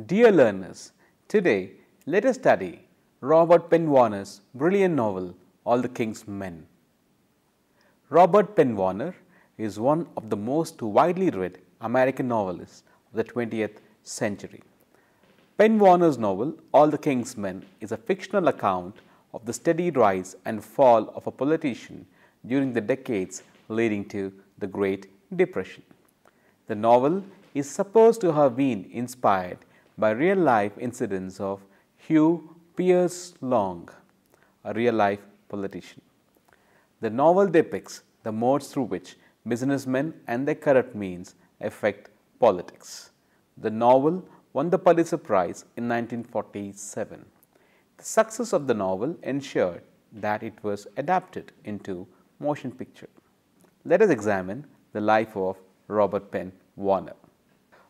Dear learners, today let us study Robert Penn Warner's brilliant novel, All the King's Men. Robert Penn Warner is one of the most widely read American novelists of the 20th century. Penn Warner's novel, All the King's Men, is a fictional account of the steady rise and fall of a politician during the decades leading to the Great Depression. The novel is supposed to have been inspired by real-life incidents of Hugh Pierce Long, a real-life politician. The novel depicts the modes through which businessmen and their corrupt means affect politics. The novel won the Pulitzer Prize in 1947. The success of the novel ensured that it was adapted into motion picture. Let us examine the life of Robert Penn Warner.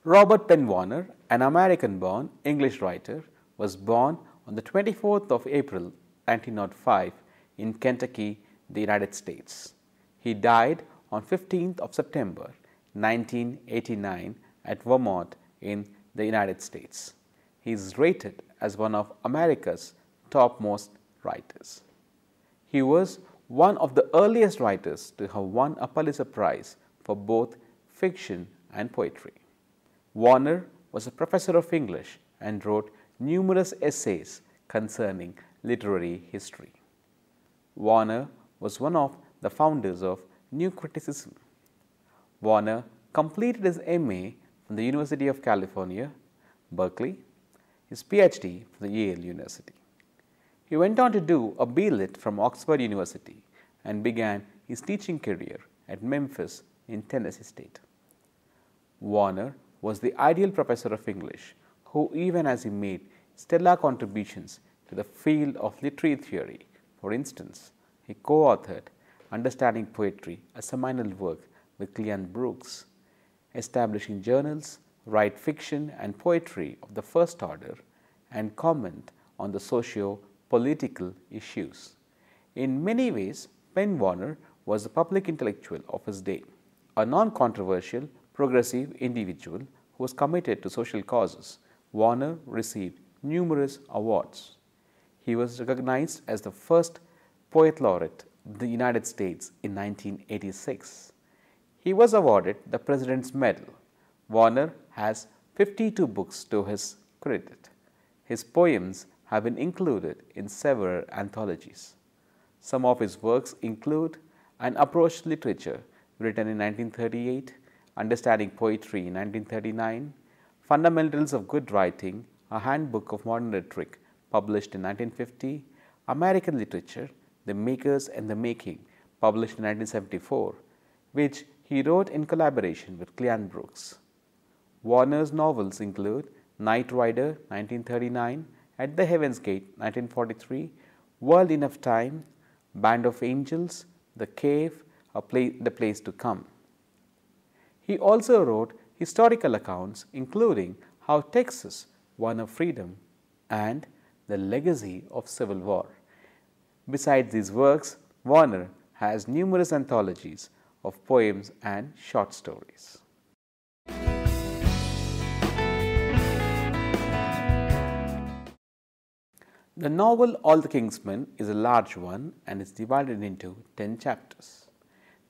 Robert Penn Warner, an American-born English writer, was born on the 24th of April 1905 in Kentucky, the United States. He died on 15th of September 1989 at Vermont in the United States. He is rated as one of America's topmost writers. He was one of the earliest writers to have won a Pulitzer Prize for both fiction and poetry. Warner was a professor of English and wrote numerous essays concerning literary history. Warner was one of the founders of New Criticism. Warner completed his MA from the University of California, Berkeley, his PhD from the Yale University. He went on to do a B.Lit from Oxford University and began his teaching career at Memphis in Tennessee State. Warner was the ideal professor of English who, even as he made stellar contributions to the field of literary theory, for instance, he co-authored Understanding Poetry, a seminal work with Cleanne Brooks, establishing journals, write fiction and poetry of the first order, and comment on the socio-political issues. In many ways, Penn Warner was a public intellectual of his day, a non-controversial, progressive individual who was committed to social causes. Warner received numerous awards. He was recognized as the first poet laureate of the United States in 1986. He was awarded the President's Medal. Warner has 52 books to his credit. His poems have been included in several anthologies. Some of his works include An Approach to Literature, written in 1938, Understanding Poetry in 1939, Fundamentals of Good Writing, a Handbook of Modern Rhetoric, published in 1950, American Literature, The Makers and the Making, published in 1974, which he wrote in collaboration with Cleanne Brooks. Warner's novels include Night Rider, 1939, At the Heaven's Gate, 1943, World Enough Time, Band of Angels, The Cave, The Place to Come. He also wrote historical accounts including How Texas Won Her Freedom and The Legacy of Civil War. Besides these works, Warner has numerous anthologies of poems and short stories. The novel All the King's Men is a large one and is divided into 10 chapters.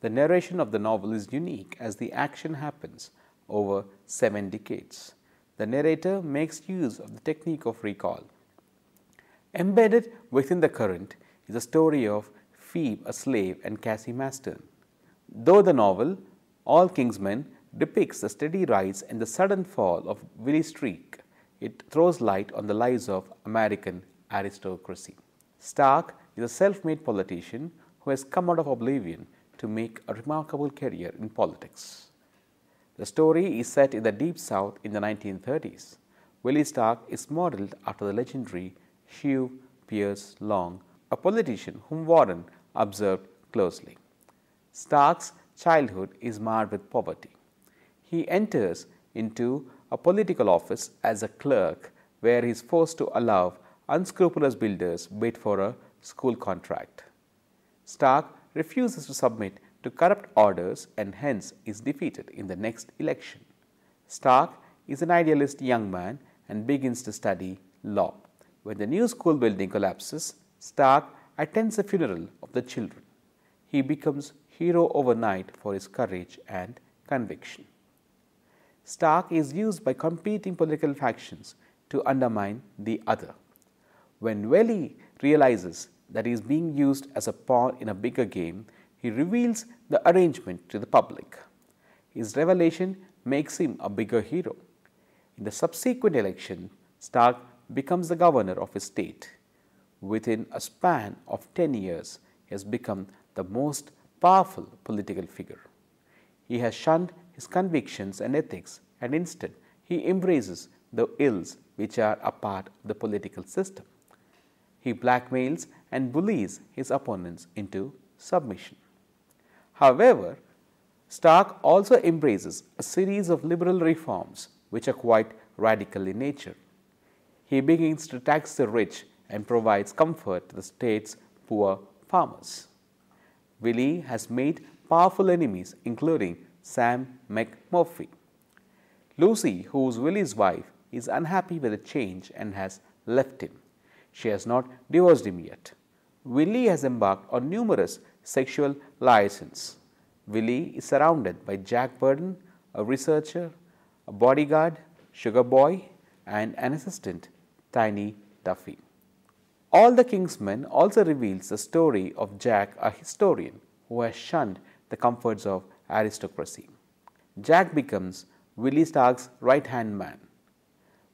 The narration of the novel is unique as the action happens over 7 decades. The narrator makes use of the technique of recall. Embedded within the current is the story of Phoebe, a slave, and Cassie Maston. Though the novel All King's Men depicts the steady rise and the sudden fall of Willie Streak, it throws light on the lives of American aristocracy. Stark is a self-made politician who has come out of oblivion to make a remarkable career in politics. The story is set in the Deep South in the 1930s. Willie Stark is modeled after the legendary Hugh Pierce Long, a politician whom Warren observed closely. Stark's childhood is marred with poverty. He enters into a political office as a clerk where he is forced to allow unscrupulous builders bid for a school contract. Stark refuses to submit to corrupt orders and hence is defeated in the next election. Stark is an idealist young man and begins to study law. When the new school building collapses, Stark attends the funeral of the children. He becomes hero overnight for his courage and conviction. Stark is used by competing political factions to undermine the other. When Willie realizes that he is being used as a pawn in a bigger game, he reveals the arrangement to the public. His revelation makes him a bigger hero. In the subsequent election, Stark becomes the governor of his state. Within a span of 10 years, he has become the most powerful political figure. He has shunned his convictions and ethics, and instead he embraces the ills which are a part of the political system. He blackmails and bullies his opponents into submission. However, Stark also embraces a series of liberal reforms which are quite radical in nature. He begins to tax the rich and provides comfort to the state's poor farmers. Willie has made powerful enemies, including Sam McMurphy. Lucy, who is Willie's wife, is unhappy with the change and has left him. She has not divorced him yet. Willie has embarked on numerous sexual liaisons. Willie is surrounded by Jack Burton, a researcher, a bodyguard, Sugar Boy, and an assistant, Tiny Duffy. All the King's Men also reveals the story of Jack, a historian who has shunned the comforts of aristocracy. Jack becomes Willie Stark's right-hand man.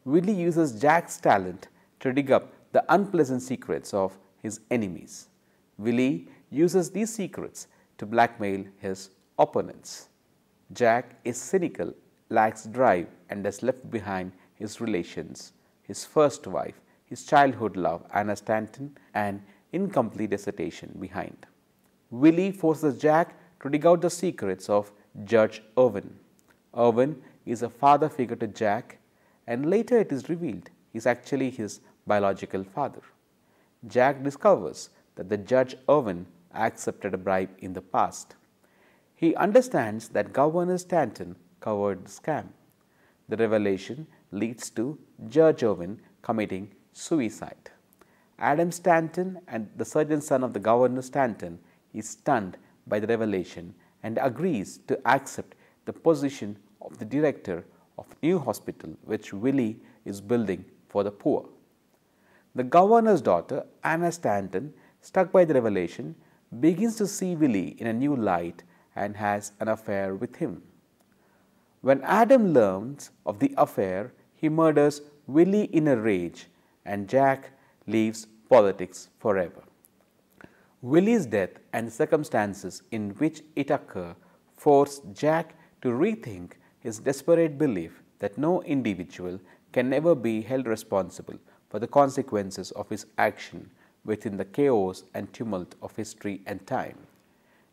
Willie uses Jack's talent to dig up the unpleasant secrets of his enemies. Willie uses these secrets to blackmail his opponents. Jack is cynical, lacks drive, and has left behind his relations, his first wife, his childhood love, Anna Stanton, and incomplete dissertation behind. Willie forces Jack to dig out the secrets of Judge Irwin. Irwin is a father figure to Jack, and later it is revealed he is actually his biological father. Jack discovers that the Judge Irwin accepted a bribe in the past. He understands that Governor Stanton covered the scam. The revelation leads to Judge Irwin committing suicide. Adam Stanton, and the surgeon's son of the Governor Stanton, is stunned by the revelation and agrees to accept the position of the director of a new hospital which Willie is building for the poor. The governor's daughter, Anna Stanton, struck by the revelation, begins to see Willie in a new light and has an affair with him. When Adam learns of the affair, he murders Willie in a rage, and Jack leaves politics forever. Willie's death and the circumstances in which it occurred force Jack to rethink his desperate belief that no individual can ever be held responsible for the consequences of his action within the chaos and tumult of history and time.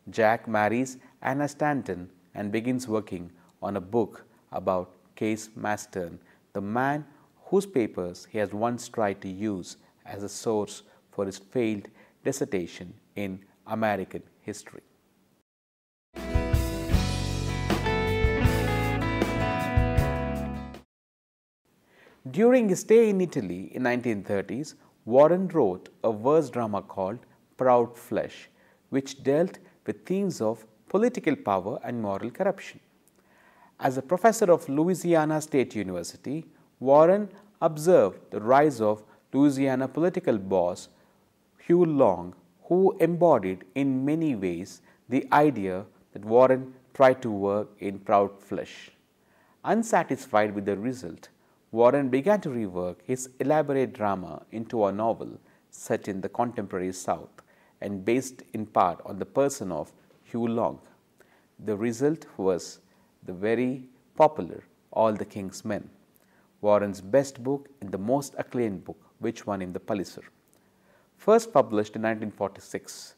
Jack marries Anna Stanton and begins working on a book about Case Mastern, the man whose papers he has once tried to use as a source for his failed dissertation in American history. During his stay in Italy in 1930s, Warren wrote a verse drama called Proud Flesh, which dealt with themes of political power and moral corruption. As a professor of Louisiana State University, Warren observed the rise of Louisiana political boss Hugh Long, who embodied in many ways the idea that Warren tried to work in Proud Flesh. Unsatisfied with the result, Warren began to rework his elaborate drama into a novel set in the contemporary South and based in part on the person of Hugh Long. The result was the very popular All the King's Men, Warren's best book and the most acclaimed book, which won him the Pulitzer. First published in 1946,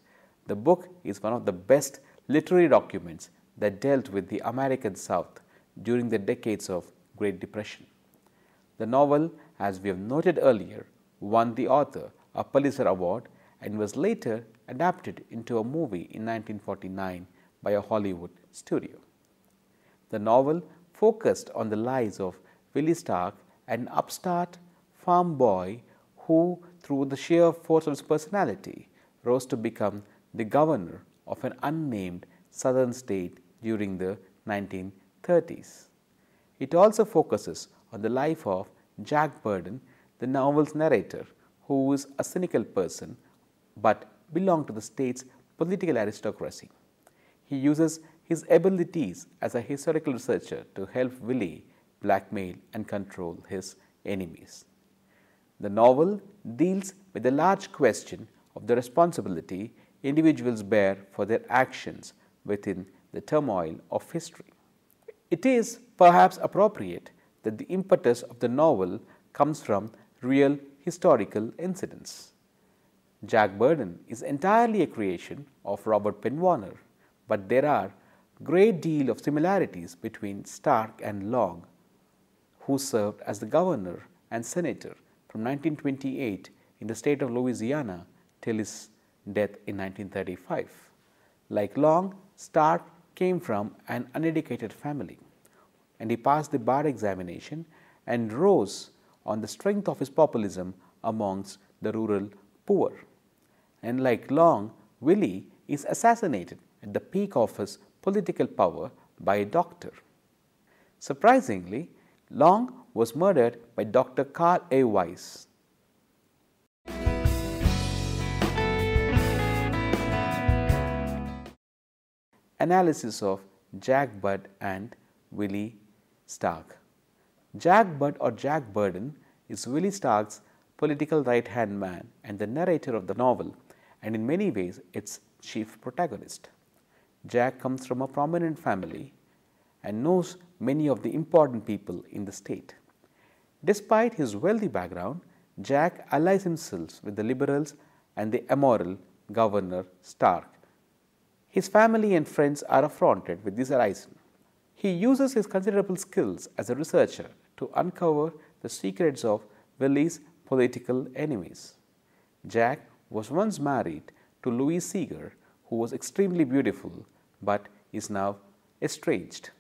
the book is one of the best literary documents that dealt with the American South during the decades of Great Depression. The novel, as we have noted earlier, won the author a Pulitzer Award and was later adapted into a movie in 1949 by a Hollywood studio. The novel focused on the lives of Willie Stark an upstart farm boy who, through the sheer force of his personality, rose to become the governor of an unnamed southern state during the 1930s. It also focuses on the life of Jack Burden, the novel's narrator, who is a cynical person but belonged to the state's political aristocracy. He uses his abilities as a historical researcher to help Willie blackmail and control his enemies. The novel deals with the large question of the responsibility individuals bear for their actions within the turmoil of history. It is perhaps appropriate that the impetus of the novel comes from real historical incidents. Jack Burden is entirely a creation of Robert Penn Warren, but there are a great deal of similarities between Stark and Long, who served as the governor and senator from 1928 in the state of Louisiana till his death in 1935. Like Long, Stark came from an uneducated family, and he passed the bar examination and rose on the strength of his populism amongst the rural poor. And like Long, Willie is assassinated at the peak of his political power by a doctor. Surprisingly, Long was murdered by Dr. Carl A. Weiss. Analysis of Jack Budd and Willie Stark. Jack Budd or Jack Burden is Willie Stark's political right-hand man and the narrator of the novel, and in many ways its chief protagonist. Jack comes from a prominent family and knows many of the important people in the state. Despite his wealthy background, Jack allies himself with the liberals and the immoral Governor Stark. His family and friends are affronted with this arrangement. He uses his considerable skills as a researcher to uncover the secrets of Willie's political enemies. Jack was once married to Louise Seeger, who was extremely beautiful but is now estranged.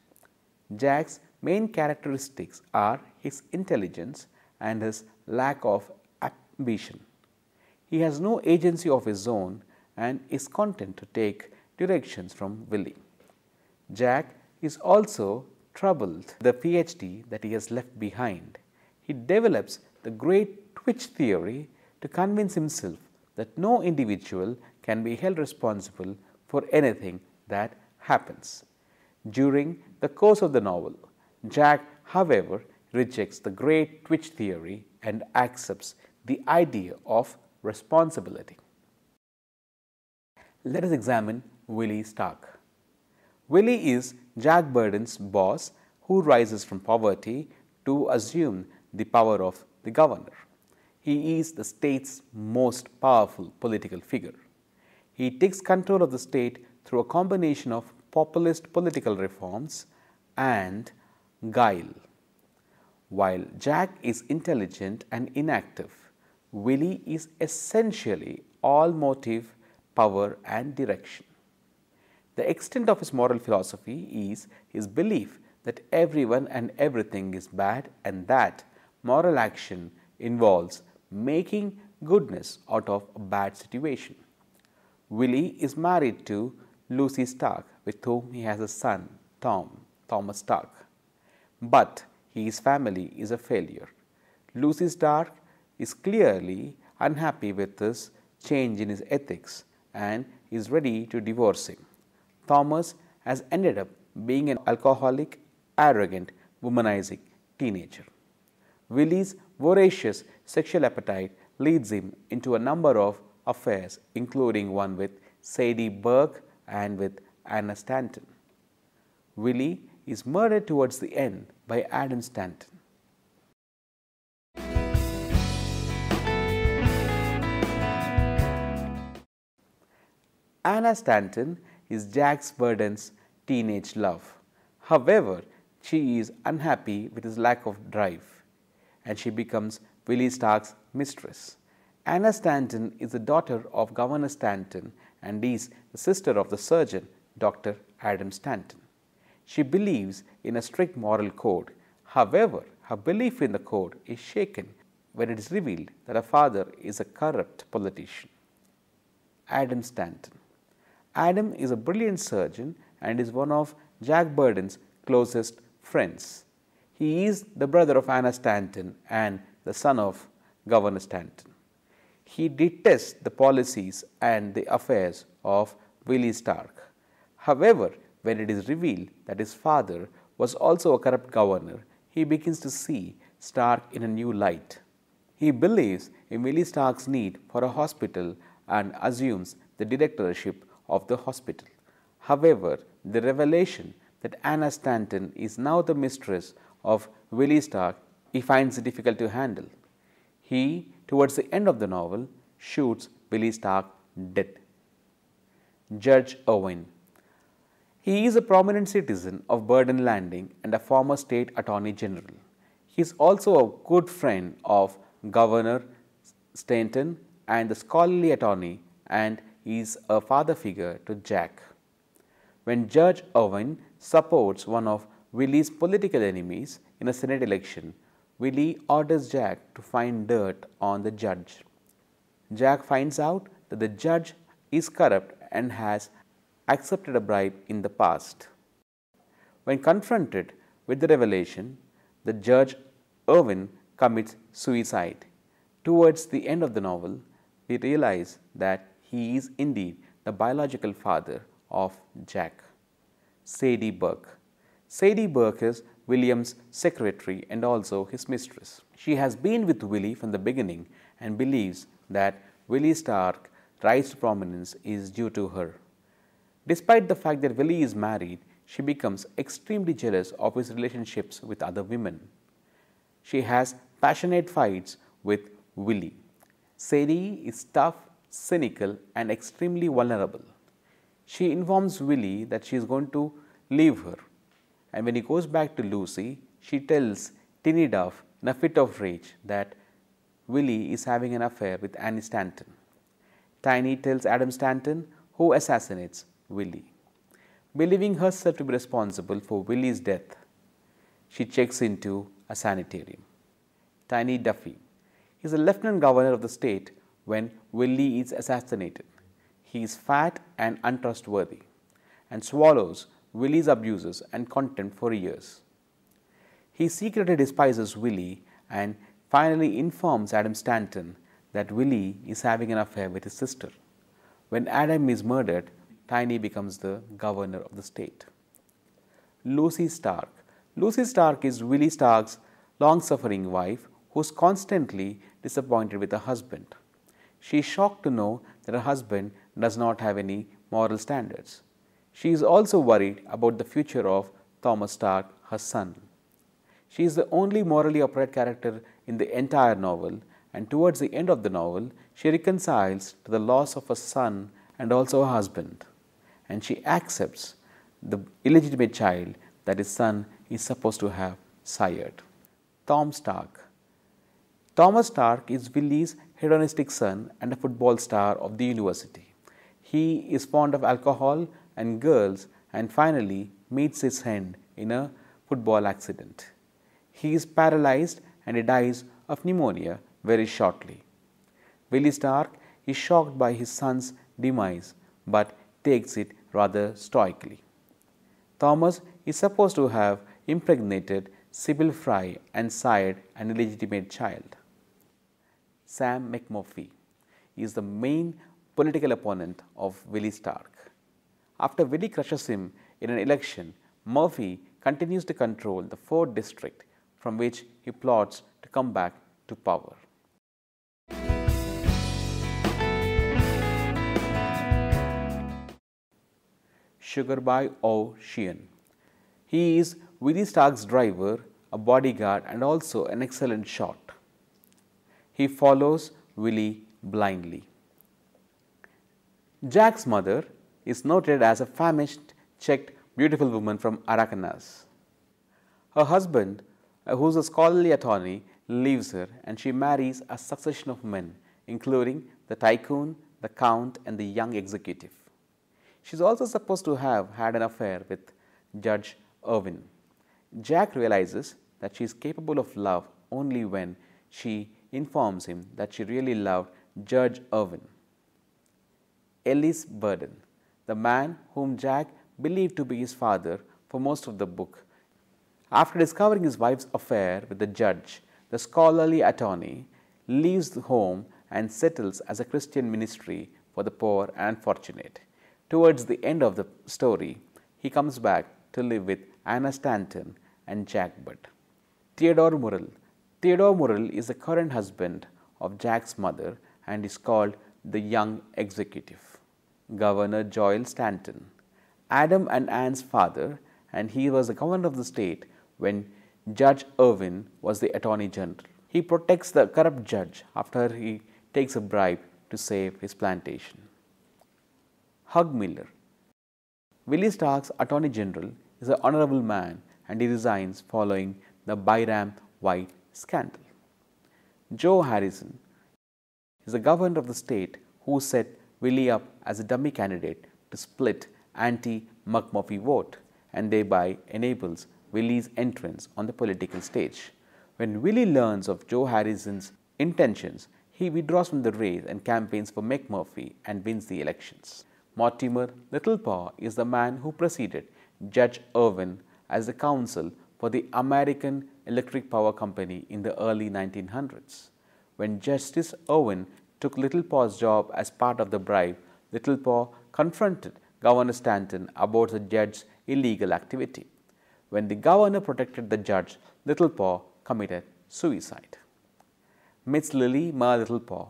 Jack's main characteristics are his intelligence and his lack of ambition. He has no agency of his own and is content to take directions from Willie. Jack is also troubled by the PhD that he has left behind. He develops the great twitch theory to convince himself that no individual can be held responsible for anything that happens. During the course of the novel, Jack, however, rejects the great twitch theory and accepts the idea of responsibility. Let us examine Willie Stark. Willie is Jack Burden's boss who rises from poverty to assume the power of the governor. He is the state's most powerful political figure. He takes control of the state through a combination of populist political reforms and guile. While Jack is intelligent and inactive, Willie is essentially all motive, power and direction. The extent of his moral philosophy is his belief that everyone and everything is bad and that moral action involves making goodness out of a bad situation. Willie is married to Lucy Stark, with whom he has a son, Thomas Stark. But his family is a failure. Lucy Stark is clearly unhappy with this change in his ethics and is ready to divorce him. Thomas has ended up being an alcoholic, arrogant, womanizing teenager. Willie's voracious sexual appetite leads him into a number of affairs, including one with Sadie Burke and with Anna Stanton. Willie is murdered towards the end by Adam Stanton. Anna Stanton is Jack Burden's teenage love. However, she is unhappy with his lack of drive and she becomes Willie Stark's mistress. Anna Stanton is the daughter of Governor Stanton and is the sister of the surgeon, Dr. Adam Stanton. She believes in a strict moral code. However, her belief in the code is shaken when it is revealed that her father is a corrupt politician. Adam Stanton. Adam is a brilliant surgeon and is one of Jack Burden's closest friends. He is the brother of Anna Stanton and the son of Governor Stanton. He detests the policies and the affairs of Willie Stark. However, when it is revealed that his father was also a corrupt governor, he begins to see Stark in a new light. He believes in Willie Stark's need for a hospital and assumes the directorship of the hospital. However, the revelation that Anna Stanton is now the mistress of Willie Stark, he finds it difficult to handle. He, towards the end of the novel, shoots Willie Stark dead. Judge Owen. He is a prominent citizen of Burden Landing and a former state attorney general. He is also a good friend of Governor Stanton and the scholarly attorney, and is a father figure to Jack. When Judge Owen supports one of Willie's political enemies in a Senate election, Willie orders Jack to find dirt on the judge. Jack finds out that the judge is corrupt and has accepted a bribe in the past. When confronted with the revelation, the Judge Owen commits suicide. Towards the end of the novel, we realize that he is indeed the biological father of Jack. Sadie Burke. Sadie Burke is William's secretary and also his mistress. She has been with Willie from the beginning and believes that Willie Stark's rise to prominence is due to her. Despite the fact that Willie is married, she becomes extremely jealous of his relationships with other women. She has passionate fights with Willie. Sadie is tough, cynical, and extremely vulnerable. She informs Willie that she is going to leave her, and when he goes back to Lucy, she tells Tinny Duff in a fit of rage that Willie is having an affair with Annie Stanton. Tiny tells Adam Stanton, who assassinates Willie. Believing herself to be responsible for Willie's death, she checks into a sanitarium. Tiny Duffy is the lieutenant governor of the state when Willie is assassinated. He is fat and untrustworthy and swallows Willie's abuses and contempt for years. He secretly despises Willie and finally informs Adam Stanton that Willie is having an affair with his sister. When Adam is murdered, Tiny becomes the governor of the state. Lucy Stark. Lucy Stark is Willie Stark's long-suffering wife who is constantly disappointed with her husband. She is shocked to know that her husband does not have any moral standards. She is also worried about the future of Thomas Stark, her son. She is the only morally upright character in the entire novel, and towards the end of the novel, she reconciles to the loss of her son and also her husband, and she accepts the illegitimate child that his son is supposed to have sired. Tom Stark. Thomas Stark is Willie's hedonistic son and a football star of the university. He is fond of alcohol and girls and finally meets his end in a football accident. He is paralyzed and he dies of pneumonia very shortly. Willie Stark is shocked by his son's demise but takes it rather stoically. Thomas is supposed to have impregnated Sybil Fry and sired an illegitimate child. Sam McMurphy is the main political opponent of Willie Stark. After Willie crushes him in an election, Murphy continues to control the 4th district from which he plots to come back to power. Sugarby O'Sheehan. He is Willie Stark's driver, a bodyguard and also an excellent shot. He follows Willie blindly. Jack's mother is noted as a famished, checked, beautiful woman from Arakansas. Her husband, who is a scholarly attorney, leaves her and she marries a succession of men, including the tycoon, the count, and the young executive. She is also supposed to have had an affair with Judge Irwin. Jack realizes that she is capable of love only when she informs him that she really loved Judge Irwin. Ellis Burden, the man whom Jack believed to be his father for most of the book. After discovering his wife's affair with the judge, the scholarly attorney leaves home and settles as a Christian ministry for the poor and fortunate. Towards the end of the story, he comes back to live with Anna Stanton and Jack Butt. Theodore Murrell. Theodore Murrell is the current husband of Jack's mother and is called the young executive. Governor Joel Stanton. Adam and Anne's father, and he was the governor of the state when Judge Irwin was the attorney general. He protects the corrupt judge after he takes a bribe to save his plantation. Hugh Miller. Willie Stark's attorney general is an honorable man and he resigns following the Byram White scandal. Joe Harrison is the governor of the state who set Willie up as a dummy candidate to split anti-McMurphy vote and thereby enables Willie's entrance on the political stage. When Willie learns of Joe Harrison's intentions, he withdraws from the race and campaigns for McMurphy and wins the elections. Mortimer Littlepaw is the man who preceded Judge Irwin as the counsel for the American Electric Power Company in the early 1900s. When Justice Irwin took Littlepaw's job as part of the bribe, Littlepaw confronted Governor Stanton about the judge's illegal activity. When the governor protected the judge, Littlepaw committed suicide. Miss Lily Ma Littlepaw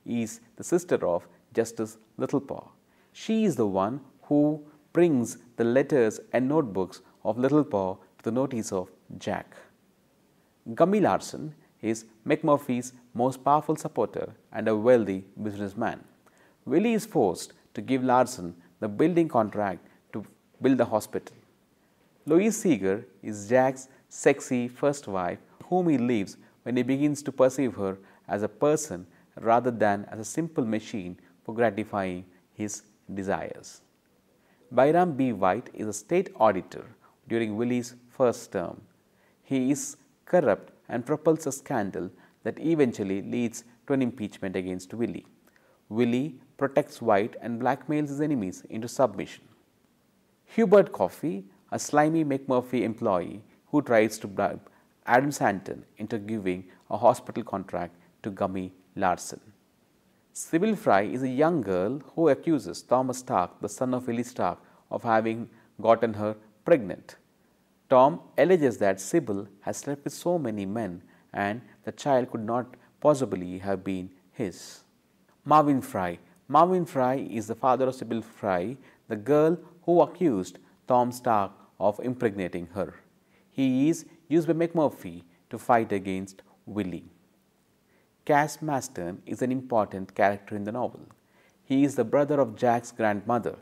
is the sister of Justice Littlepaw. She is the one who brings the letters and notebooks of Littlepaw to the notice of Jack. Gummy Larson is McMurphy's most powerful supporter and a wealthy businessman. Willie is forced to give Larson the building contract to build the hospital. Louise Seeger is Jack's sexy first wife, whom he leaves when he begins to perceive her as a person rather than as a simple machine for gratifying his desires. Byram B. White is a state auditor during Willie's first term. He is corrupt and propels a scandal that eventually leads to an impeachment against Willie. Willie protects White and blackmails his enemies into submission. Hubert Coffey, a slimy McMurphy employee who tries to bribe Adam Stanton into giving a hospital contract to Gummy Larson. Sybil Fry is a young girl who accuses Thomas Stark, the son of Willie Stark, of having gotten her pregnant. Tom alleges that Sybil has slept with so many men and the child could not possibly have been his. Marvin Fry. Marvin Fry is the father of Sybil Fry, the girl who accused Tom Stark of impregnating her. He is used by McMurphy to fight against Willie. Cass Maston is an important character in the novel. He is the brother of Jack's grandmother.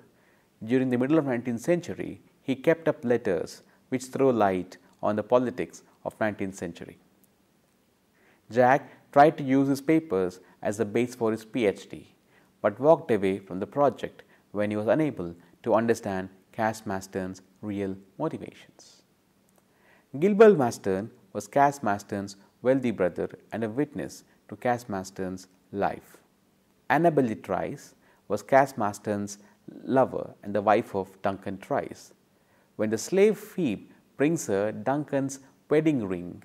During the middle of the 19th century, he kept up letters which throw light on the politics of 19th century. Jack tried to use his papers as the base for his PhD, but walked away from the project when he was unable to understand Cass Maston's real motivations. Gilbert Maston was Cass Maston's wealthy brother and a witness to Cass Maston's life. Annabelle Trice was Cass Maston's lover and the wife of Duncan Trice. When the slave Phoebe brings her Duncan's wedding ring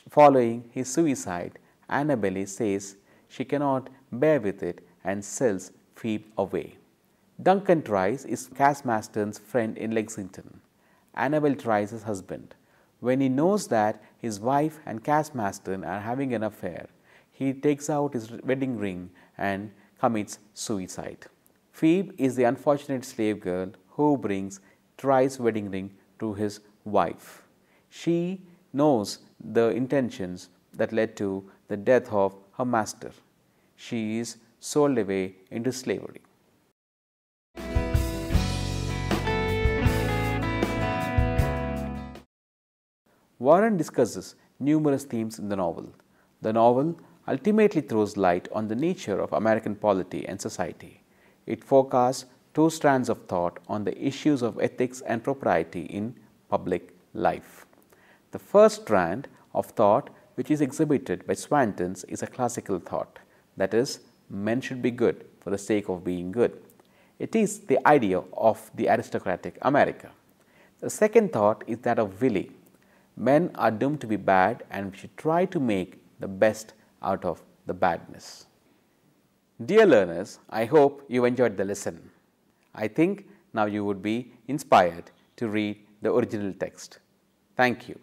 following his suicide, Annabelle says she cannot bear with it and sells Phoebe away. Duncan Trice is Cass Maston's friend in Lexington, Annabelle Trice's husband. When he knows that his wife and Cass Maston are having an affair, he takes out his wedding ring and commits suicide. Phoebe is the unfortunate slave girl who brings Trice's wedding ring to his wife. She knows the intentions that led to the death of her master. She is sold away into slavery. Warren discusses numerous themes in the novel. The novel ultimately throws light on the nature of American polity and society. It forecasts two strands of thought on the issues of ethics and propriety in public life. The first strand of thought which is exhibited by Swantons is a classical thought, that is, men should be good for the sake of being good. It is the idea of the aristocratic America. The second thought is that of Willie. Men are doomed to be bad and we should try to make the best out of the badness. Dear learners, I hope you enjoyed the lesson. I think now you would be inspired to read the original text. Thank you.